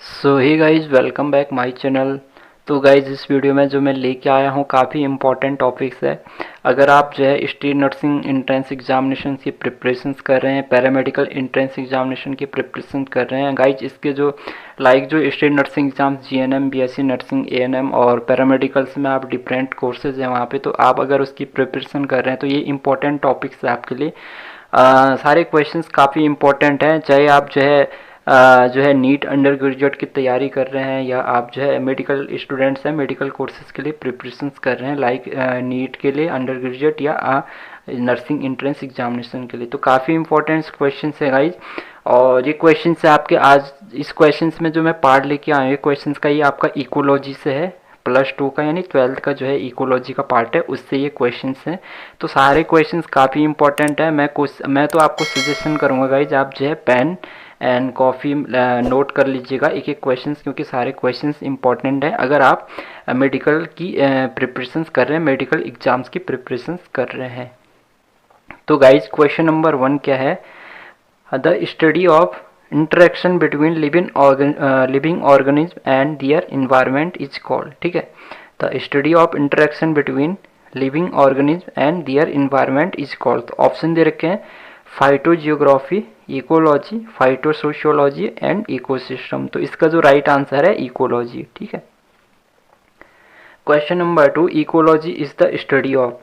So hey guys, welcome back my channel. तो guys, इस video में जो मैं लेके आया हूँ काफ़ी इंपॉर्टेंट टॉपिक्स है। अगर आप जो है स्ट्रीट नर्सिंग एंट्रेंस एग्जामिनेशन की प्रिपरेशंस कर रहे हैं, पैरामेडिकल एंट्रेंस एग्जामिनेशन की प्रिपरेशन कर रहे हैं गाइज, इसके जो जो street nursing exams GNM, BSc nursing, ANM और पैरामेडिकल्स में आप डिफरेंट कोर्सेज हैं वहाँ पे, तो आप अगर उसकी प्रिपरेशन कर रहे हैं तो ये इंपॉर्टेंट टॉपिक्स है आपके लिए। सारे क्वेश्चंस काफ़ी इंपॉर्टेंट हैं, चाहे आप जो है नीट अंडर ग्रेजुएट की तैयारी कर रहे हैं या आप जो है मेडिकल स्टूडेंट्स हैं, मेडिकल कोर्सेज के लिए प्रिपरेशंस कर रहे हैं, लाइक नीट के लिए अंडर ग्रेजुएट या नर्सिंग एंट्रेंस एग्जामिनेशन के लिए। तो काफ़ी इंपॉर्टेंट क्वेश्चंस है गाइज, और ये क्वेश्चंस है आपके। आज इस क्वेश्चंस में जो मैं पार्ट लेके आया हूँ क्वेश्चंस का, ये आपका इकोलॉजी से है, +2 का यानी 12th का जो है इकोलॉजी का पार्ट है, उससे ये क्वेश्चंस हैं। तो सारे क्वेश्चंस काफ़ी इंपॉर्टेंट है। मैं तो आपको सजेशन करूँगा गाइज, आप जो है पेन एंड कॉफ़ी नोट कर लीजिएगा एक एक क्वेश्चंस, क्योंकि सारे क्वेश्चंस इंपॉर्टेंट हैं अगर आप मेडिकल की प्रिपरेशंस कर रहे हैं, मेडिकल एग्जाम्स की प्रिपरेशंस कर रहे हैं। तो गाइज, क्वेश्चन नंबर 1 क्या है? The study of interaction between living organism and their environment is called. ठीक है, the study of interaction between living organism and their environment is called. तो ऑप्शन दे रखे हैं phytogeography, ecology, phytosociology and ecosystem. तो इसका जो राइट आंसर है इकोलॉजी। ठीक है। Question number 2, ecology is the study of.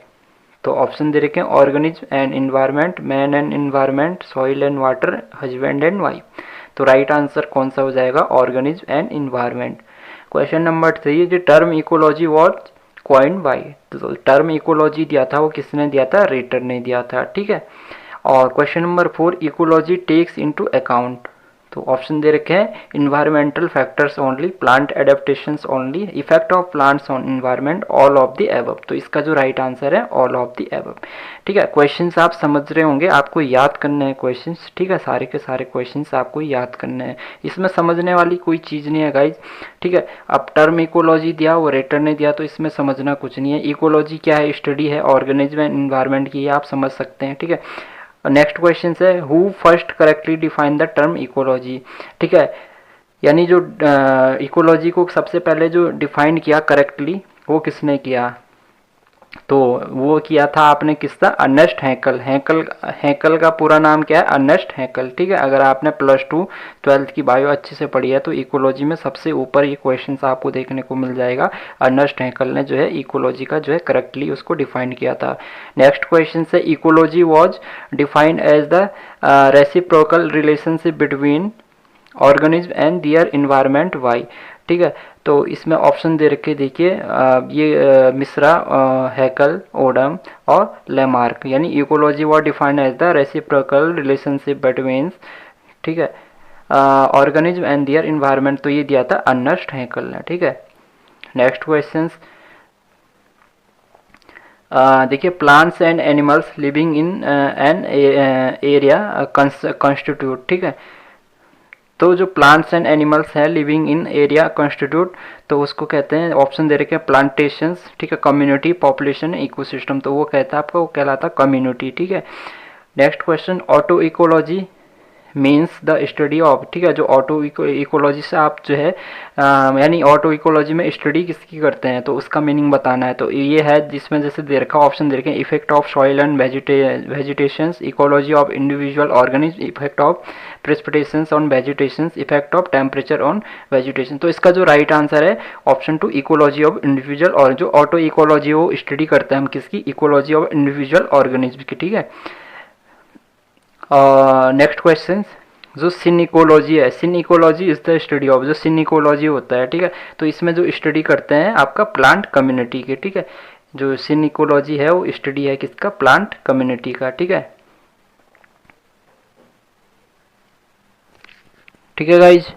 तो ऑप्शन दे रखे हैं organism and environment, man and environment, soil and water, husband and wife. तो राइट आंसर कौन सा हो जाएगा? Organism and environment. Question number 3, the term ecology was coined bye. तो टर्म इकोलॉजी दिया था वो किसने दिया था? रेटर ने दिया था। ठीक है। और question number 4, ecology takes into account. तो ऑप्शन दे रखे हैं environmental factors only, plant adaptations only, effect of plants on environment, all of the above. तो इसका जो राइट आंसर है ऑल ऑफ द एबव। ठीक है। क्वेश्चंस आप समझ रहे होंगे, आपको याद करने हैं क्वेश्चंस। ठीक है, सारे के सारे क्वेश्चंस आपको याद करने हैं, इसमें समझने वाली कोई चीज़ नहीं है गाइज। ठीक है। अब टर्म इकोलॉजी दिया, वो रेटर ने दिया, तो इसमें समझना कुछ नहीं है। इकोलॉजी क्या है? स्टडी है ऑर्गेनिज्म एंड इन्वायरमेंट की, आप समझ सकते हैं। ठीक है। नेक्स्ट क्वेश्चन है who first correctly define the term ecology. ठीक है, यानी जो इकोलॉजी को सबसे पहले जो डिफाइन किया करेक्टली, वो किसने किया? तो वो किया था आपने, किसका? Ernest Henkel. हैंकल का पूरा नाम क्या है? Ernest Haeckel. ठीक है। अगर आपने +2 12th की बायो अच्छे से पढ़ी है तो इकोलॉजी में सबसे ऊपर ये क्वेश्चन आपको देखने को मिल जाएगा। अर्नेस्ट हैंकल ने जो है इकोलॉजी का जो है करेक्टली उसको डिफाइन किया था। नेक्स्ट क्वेश्चन से ecology was defined as the reciprocal relationship between organism and their environment, why. ठीक है। तो इसमें ऑप्शन दे रखे देखिए, ये मिश्रा, हैकल, ओडम और लेमार्क। यानी ecology was defined as the reciprocal relationship between, ठीक है, ऑर्गेनिज्म एंड दियर इन्वायरमेंट। तो ये दिया था अर्नेस्ट हैकल ने। ठीक है। नेक्स्ट क्वेश्चन देखिए, plants and animals living in an area constitute. ठीक है। तो जो प्लांट्स एंड एनिमल्स हैं लिविंग इन एरिया कंस्टिट्यूट, तो उसको कहते हैं, ऑप्शन दे रखे हैं प्लांटेशंस, ठीक है, कम्युनिटी, पॉपुलेशन, इकोसिस्टम। तो वो कहता है आपका, वो कहलाता कम्युनिटी। ठीक है। Next question, auto ecology means the study of. ठीक है, जो ऑटो इकोलॉजी से आप जो है यानी ऑटो इकोलॉजी में स्टडी किसकी करते हैं, तो उसका मीनिंग बताना है। तो ये है जिसमें जैसे दे रखा ऑप्शन दे रखे हैं effect of soil and vegetations, ecology of individual organism, effect of precipitations on vegetations, effect of temperature on vegetation. तो इसका जो राइट आंसर है ऑप्शन 2, इकोलॉजी ऑफ इंडिविजुअल। और जो ऑटो इकोलॉजी वो स्टडी करते हैं हम किसकी? इकोलॉजी ऑफ इंडिविजुअल ऑर्गेनिज्म की। ठीक है। नेक्स्ट क्वेश्चन, जो सिनिकोलॉजी है, सिनिकोलॉजी इज द स्टडी ऑफ, जो सिनिकोलॉजी होता है, ठीक है, तो इसमें जो स्टडी करते हैं आपका प्लांट कम्युनिटी के। ठीक है। जो सिनिकोलॉजी है वो स्टडी है किसका? प्लांट कम्युनिटी का। ठीक है। ठीक है गाइज,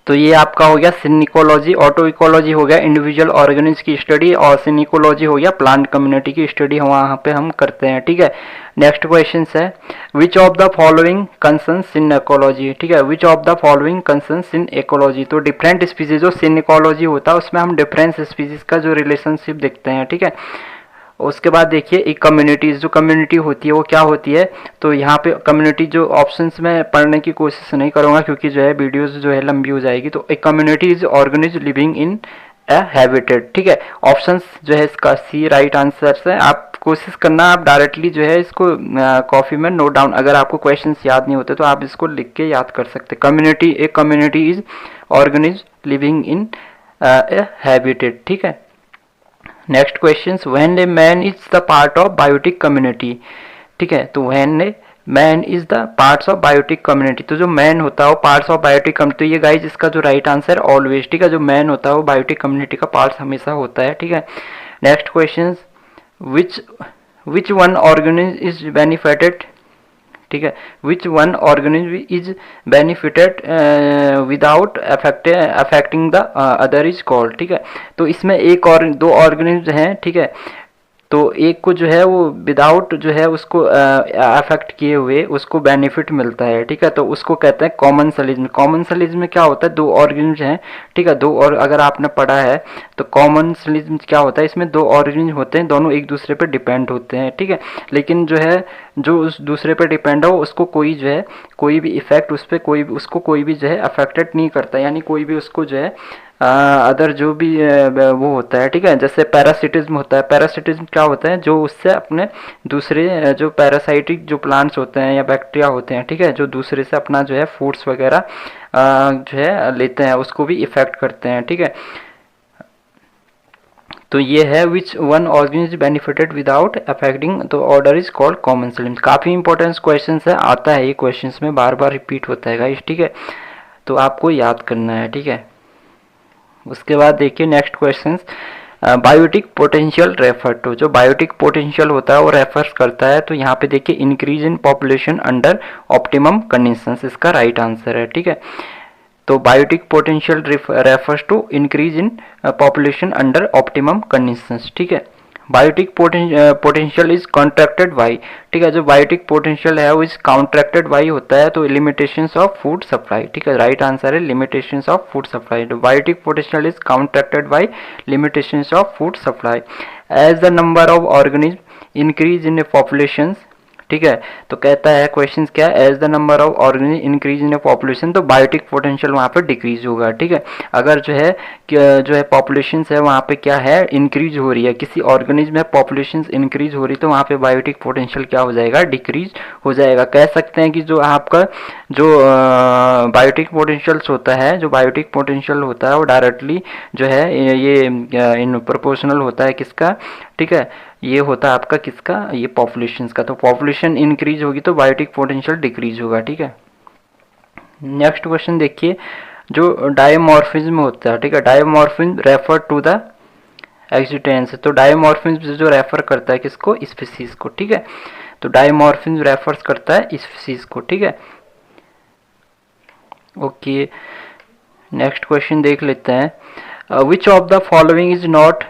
तो ये आपका हो गया सिनिकोलॉजी। ऑटो इकोलॉजी हो गया इंडिविजुअल ऑर्गेनिज्म की स्टडी, और सिनिकोलॉजी हो गया प्लांट कम्युनिटी की स्टडी वहाँ पे हम करते हैं। ठीक है। नेक्स्ट क्वेश्चन है which of the following concern synecology. ठीक है, which of the following concern synecology. तो डिफरेंट स्पीसीज, जो सिनिकोलॉजी होता है उसमें हम डिफरेंट स्पीसीज का जो रिलेशनशिप देखते हैं। ठीक है। उसके बाद देखिए एक कम्युनिटीज़, जो कम्युनिटी होती है वो क्या होती है, तो यहाँ पे कम्युनिटी जो ऑप्शंस में पढ़ने की कोशिश नहीं करूँगा क्योंकि जो है वीडियोस जो है लंबी हो जाएगी। तो एक community is organism living in a habitat, ठीक है। ऑप्शंस जो है इसका सी राइट आंसर है। आप कोशिश करना आप डायरेक्टली जो है इसको कॉपी में नोट डाउन, अगर आपको क्वेश्चंस याद नहीं होते तो आप इसको लिख के याद कर सकते। कम्युनिटी, एक community is organism living in a habitat, ठीक है। Next question, when a man is the part of biotic community, ठीक है। तो when a man is the parts of biotic community, तो जो मैन होता है वो पार्ट्स ऑफ बायोटिक कम्युनिटी, तो ये गाइज इसका जो राइट आंसर ऑलवेज, ठीक है। जो मैन होता है वो बायोटिक कम्युनिटी का पार्ट्स हमेशा होता है, ठीक है। Next question, which one organism is benefited, ठीक है, which one organism is benefited without affecting the other is called, ठीक है। तो इसमें एक और दो ऑर्गेनिज्म हैं, ठीक है। तो एक को जो है वो विदाउट जो है उसको अफेक्ट किए हुए उसको बेनिफिट मिलता है, ठीक है। तो उसको कहते हैं कॉमनसलिज्म। कॉमनसलिज्म में क्या होता है, दो ऑर्गेनिज्म हैं, ठीक है, दो, और अगर आपने पढ़ा है तो कॉमनसलिज्म क्या होता है, इसमें दो ऑर्गेनिज्म होते हैं, दोनों एक दूसरे पे डिपेंड होते हैं, ठीक है। लेकिन जो है जो उस दूसरे पे डिपेंड है उसको कोई जो है कोई भी इफेक्ट उस पर कोई उसको कोई भी जो है अफेक्टेड नहीं करता, यानी कोई भी उसको जो है अदर जो भी वो होता है, ठीक है। जैसे पैरासिटिज्म होता है, पैरासिटिज्म क्या होता है, जो उससे अपने दूसरे जो पैरासाइटिक जो प्लांट्स होते हैं या बैक्टीरिया होते हैं, ठीक है, जो दूसरे से अपना जो है फूड्स वगैरह जो है लेते हैं उसको भी इफेक्ट करते हैं, ठीक है। तो ये है which one organism benefited without affecting, तो ऑर्डर इज कॉल्ड कॉमनसलिज्म। काफ़ी इंपॉर्टेंट क्वेश्चन है, आता है ये क्वेश्चन में बार बार रिपीट होता है गाइस, ठीक है। तो आपको याद करना है, ठीक है। उसके बाद देखिए next question, biotic potential refer to, जो बायोटिक पोटेंशियल होता है वो रेफर्स करता है, तो यहाँ पे देखिए increase in population under optimum conditions, इसका राइट आंसर है, ठीक है। तो biotic potential refers to increase in population under optimum conditions, ठीक है। Biotic potential is contracted by, ठीक है, जो बायोटिक पोटेंशियल है वो इज कॉन्ट्रैक्टेड बाई होता है, तो लिमिटेशंस ऑफ फूड सप्लाई, ठीक है, राइट आंसर है लिमिटेशंस ऑफ फूड सप्लाई। तो biotic potential is contracted by limitations of food supply. As the number of organism increase in population, ठीक है। तो कहता है क्वेश्चन क्या है, as the number of organism increase in population, तो बायोटिक पोटेंशियल वहाँ पे डिक्रीज होगा, ठीक है। अगर जो है पॉपुलेशन है वहाँ पे क्या है इंक्रीज हो रही है, किसी ऑर्गेनिज्म में पॉपुलेशन इंक्रीज हो रही है, तो वहाँ पे बायोटिक पोटेंशियल क्या हो जाएगा, डिक्रीज हो जाएगा। कह सकते हैं कि जो आपका जो बायोटिक पोटेंशियल्स होता है, जो बायोटिक पोटेंशियल होता है वो डायरेक्टली जो है ये इन प्रोपोर्शनल होता है किसका, ठीक है, ये होता है आपका किसका, ये पॉपुलेशन का। तो पॉपुलेशन इंक्रीज होगी तो बायोटिक पोटेंशियल डिक्रीज होगा, ठीक है। नेक्स्ट क्वेश्चन देखिए, जो डायमॉर्फिज्म होता है, ठीक है, dimorphism refer to the existence, तो डायमॉर्फिज्म जो रेफर करता है किसको, स्पीसीज को, ठीक है। तो डायमॉर्फिज्म रेफर्स करता है स्पीसीज को, ठीक है। ओके, नेक्स्ट क्वेश्चन देख लेते हैं, विच of the following is not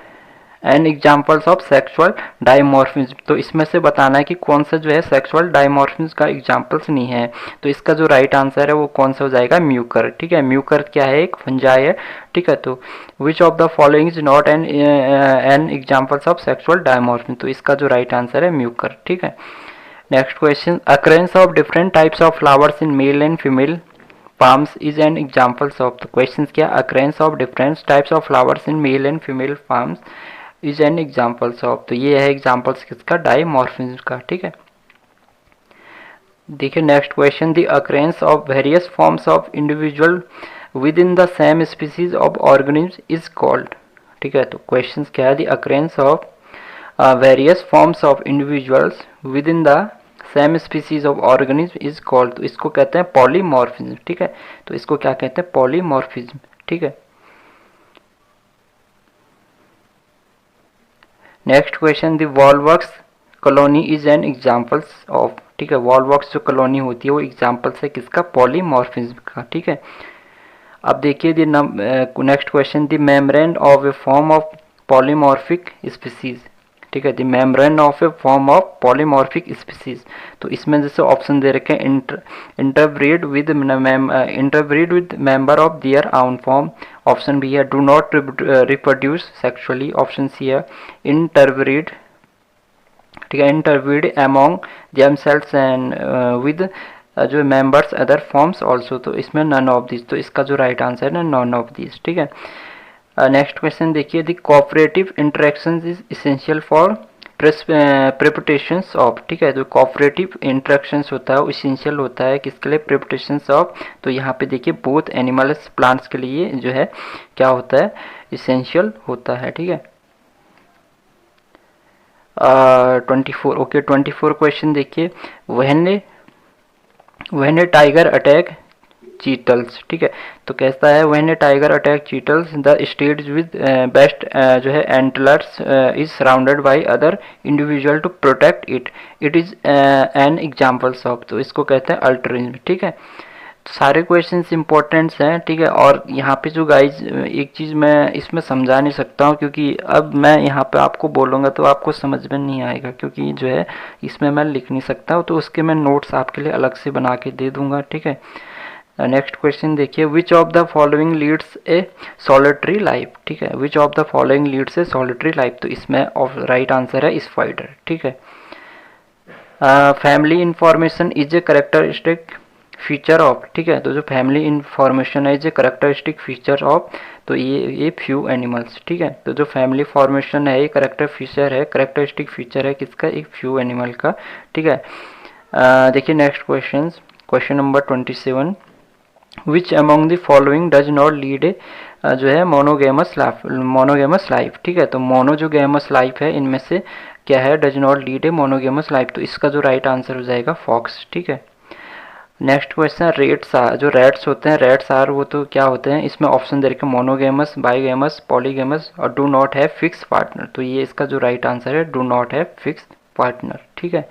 and examples of sexual dimorphism, तो इसमें से बताना है कि कौन सा जो है सेक्सुअल डायमॉर्फिज्म का एग्जाम्पल्स नहीं है। तो इसका जो राइट आंसर है वो कौन सा हो जाएगा, म्यूकर, ठीक है। म्यूकर क्या है, एक फंजाई है, ठीक है। तो विच of the following is not an examples of sexual dimorphism, तो इसका जो राइट आंसर है म्यूकर, ठीक है। Next question, occurrence of different types of flowers in male and female palms is an examples of, the questions क्या, occurrence of different types of flowers in male and female palms is an examples of, तो ये है examples किसका, dimorphism का, ठीक है। देखिए next question, the occurrence of various forms of individual within the same species of organism is called, ठीक है। तो questions क्या है, the occurrence of various forms of individuals within the same species of organism is called, तो इसको कहते हैं polymorphism, ठीक है। तो इसको क्या कहते हैं, पॉलीमॉर्फिज्म, ठीक है। Next question, the Volvox colony is an examples of, ठीक है, वॉलवॉक्स जो कॉलोनी होती है वो एग्जाम्पल्स है किसका, पॉलीमॉर्फिज्म का, ठीक है। अब देखिए next question, the membrane of a form of polymorphic species, ठीक है, the membrane of a form of polymorphic species, तो इसमें जैसे ऑप्शन दे रखे हैं, interbreed with member of their own form, option B है do not reproduce sexually, option C है इंटरब्रीड ठीक है, interviewed among themselves and with जो मेंबर्स अदर फॉर्म्स ऑल्सो, तो इसमें नन ऑफ दिस, तो इसका जो राइट आंसर है ना नन ऑफ दिस। ठीक है, नेक्स्ट क्वेश्चन देखिए, the cooperative interactions is essential for precipitations of. ठीक है, जो कोऑपरेटिव इंटरेक्शंस होता है वो इसेंशियल होता है किसके लिए, प्रेपिटेशंस ऑफ। तो यहाँ पे देखिए बोथ एनिमल्स प्लांट्स के लिए जो है क्या होता है, इसेंशियल होता है। ठीक है, 24 ओके, 24 क्वेश्चन देखिए, when a tiger attack chitals. ठीक है, तो कैसा है, when a tiger attack chitals the state with best जो है antlers is surrounded by other individual to protect it, it is an examples of, तो इसको कहते हैं अल्टरिज्म। ठीक है, तो सारे क्वेश्चंस इंपॉर्टेंट्स हैं। ठीक है, और यहाँ पे जो गाइज एक चीज़ मैं इसमें समझा नहीं सकता हूँ, क्योंकि अब मैं यहाँ पे आपको बोलूँगा तो आपको समझ में नहीं आएगा, क्योंकि जो है इसमें मैं लिख नहीं सकता हूँ, तो उसके मैं नोट्स आपके लिए अलग से बना के दे दूँगा। ठीक है, नेक्स्ट क्वेश्चन देखिए, which of the following leads a solitary life. ठीक है, which of the following leads a solitary life, तो इसमें राइट आंसर है स्पाइडर। ठीक है, family information is a characteristic feature of. ठीक है, तो जो फैमिली इंफॉर्मेशन है is a characteristic feature of, तो ये फ्यू एनिमल्स। ठीक है, तो जो फैमिली फॉर्मेशन है ये करेक्टर फीचर है, करेक्टरिस्टिक फीचर है किसका, एक फ्यू एनिमल का। ठीक है, देखिए next question, question number 27, which among the following does not lead ए जो है मोनोगेमस लाइफ। ठीक है, तो मोनो जो गेमस लाइफ है इनमें से क्या है, does not lead A monogamous life, तो इसका जो राइट आंसर हो जाएगा फॉक्स। ठीक है, नेक्स्ट क्वेश्चन, रेट्स आर, जो रेट्स होते हैं, रेट्स आर वो तो क्या होते हैं, इसमें ऑप्शन दे रखे मोनोगेमस, बाईगेमस, पॉलीगेमस और do not have fix partner, तो ये इसका जो राइट आंसर है do not have fix partner. ठीक है,